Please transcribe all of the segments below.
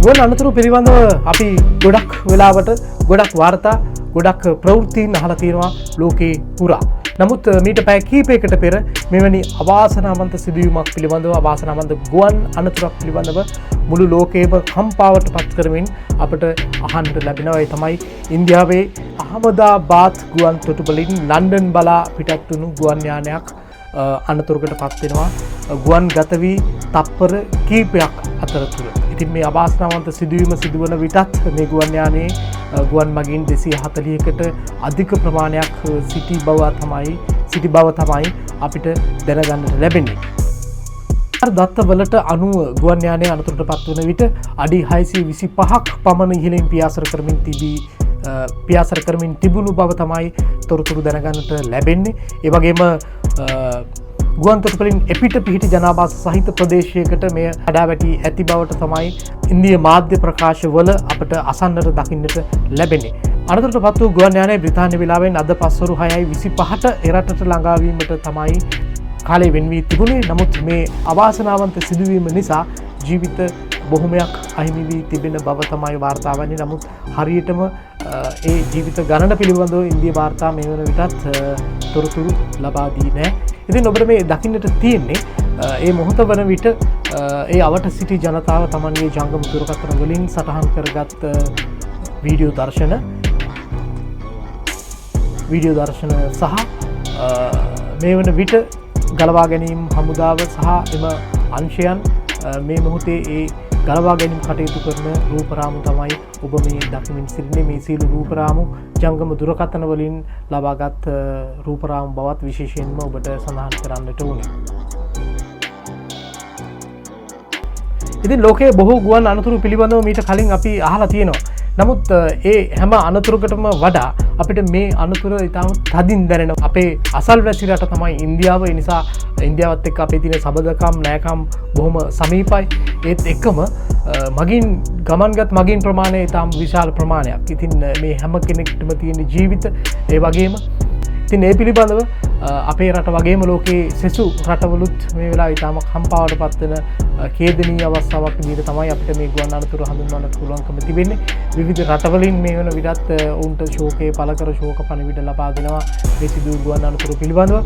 ගුවන් අනතුරු පිළිබඳව අපි ගොඩක් වෙලාවට ගොඩක් වාර්තා ගොඩක් ප්‍රවෘත්තීන් අහලා තියෙනවා ලෝකේ පුරා. නමුත් මීට පැය කිහිපයකට පෙර මෙවැනි අවාසනාවන්ත සිදුවීමක් පිළිබඳව අවාසනාවන්ත ගුවන් අනතුරක් පිළිබඳව මුළු ලෝකයේම කම්පාවට පත් කරමින් අපට අහන්නට ලැබෙනවා. ඒ තමයි ඉන්දියාවේ අහමදාබාද් ගුවන් තොටුපළින් ලන්ඩන් බලා පිටත් වුණු ගුවන් යානයක් අනතුරකට පත් වෙනවා. ගුවන් ගත වී තත්පර කිහිපයක් අතරතුර. ඉතින් මේ අවාසනාවන්ත සිදුවීම සිදුවන විටත් මේ ගුවන් යානයේ ගුවන් මගින් 240කට අධික ප්‍රමාණයක් සිටි බව තමයි අපිට දැනගන්නට ලැබෙන්නේ. දත්තවලට අනුව ගුවන් යානය අනතුරට පත් වන විට අඩි 625ක් පමණ ඉහළින් පියාසර කරමින් තිබුණු බව තමයි තොරතුරු දැනගන්නට ලැබෙන්නේ. ඒ වගේම ගුවන් තොටුපළින් එපිට පිහිටි ජනාවාස සහිත ප්‍රදේශයකට මෙය හඩා වැටි ඇති බවට තමයි ඉන්දිය මාධ්‍ය ප්‍රකාශවල අපට අසන්නට දකින්නට ලැබෙන්නේ. අනතුරට පත් වූ ගුවන් යානය බ්‍රිතාන්‍ය වෙලාවෙන් අද පස්වරු 6:25ට එරටට ළඟාවීමට තමයි කාලය වෙන් වී තිබුණේ. නමුත් මේ අවාසනාවන්ත සිදුවීම නිසා ජීවිත බොහොමයක් අහිමි වී තිබෙන බව තමයි වාර්තා වන්නේ. නමුත් හරියටම ඒ ජීවිත ගණන පිළිබඳව ඉන්දිය වාර්තා මේ වන විටත් තොරතුරු ලබා දී නැහැ. ඉතින් ඔබට මේ දකින්නට තියෙන්නේ ඒ මොහොත වන විට ඒ අවට සිටි ජනතාව තමන්ගේ ජංගම දුරකථන වලින් සටහන් කරගත් වීඩියෝ දර්ශන සහ මේ වන විට ගලවා ගැනීම් හමුදාව සහ එම අංශයන් මේ මොහොතේ ඒ ගලවා ගැනීම් කටයුතු කරන රූපරාමු තමයි ඔබ මේ දකිමින් සිටින්නේ. මේ සියලු රූපරාමු ජංගම දුරකථන වලින් ලබාගත් රූපරාමු බවත් විශේෂයෙන්ම ඔබට සඳහන් කරන්නට ඕනේ. ඉතින් ලෝකයේ බොහෝ ගුවන් අනතුරු පිළිබඳව මීට කලින් අපි අහලා තියෙනවා. නමුත් ඒ හැම අනතුරකටම වඩා අපිට මේ අනතුර ඉතාම තදින් දැනෙනවා. අපේ අසල්වැසි රට තමයි ඉන්දියාව. ඒ නිසා ඉන්දියාවත් එක්ක අපේ තියෙන සබඳකම් නෑකම් බොහොම සමීපයි. ඒත් එක්කම ගමන්ගත් මගින් ප්‍රමාණය ඉතාම විශාල ප්‍රමාණයක්. ඉතින් මේ හැම කෙනෙක්ටම තියෙන ජීවිත ඒ වගේම ඉතින් ඒ පිළිබඳව අපේ රට වගේම ලෝකයේ සෙසු රටවලුත් මේ වෙලාව ඉතාම කම්පාවට පත්වන ඛේදනීය අවස්ථාවක් විදිහට තමයි අපිට මේ ගුවන් අනතුරු හඳුන්වන්නට පුළුවන්කම තිබෙන්නේ. විවිධ රටවලින් මේ වන විටත් උන්ට ශෝකයේ පළ කර ශෝක පණිවිඩ ලබා දෙනවා මේ සිදු ගුවන් අනතුරු පිළිබඳව.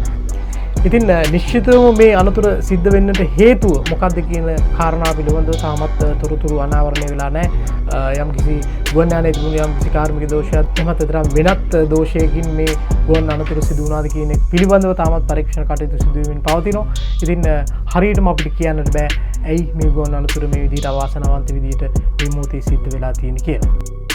ඉතින් නිශ්චිතවම මේ අනතුර සිද්ධ වෙන්නට හේතුව මොකක්ද කියන කාරණා පිළිබඳව තාමත් තොරතුරු අනාවරණය වෙලා නැහැ. යම්කිසි ගුවන් යානයේ තිබුණු යම්කිසි කාර්මික දෝෂයක් එහෙමත් නැත්නම් වෙනත් දෝෂයකින් මේ ගුවන් අනතුර සිදු වුණාද කියන එක පිළිබඳව තාමත් පරීක්ෂණ කටයුතු සිදු වෙමින් පවතිනවා. ඉතින් හරියටම අපිට කියන්නට බෑ ඇයි මේ ගුවන් අනතුර මේ විදිහට අවාසනාවන්ත විදිහට මේ මොහොතේ සිද්ධ වෙලා තියෙන්නේ කියලා.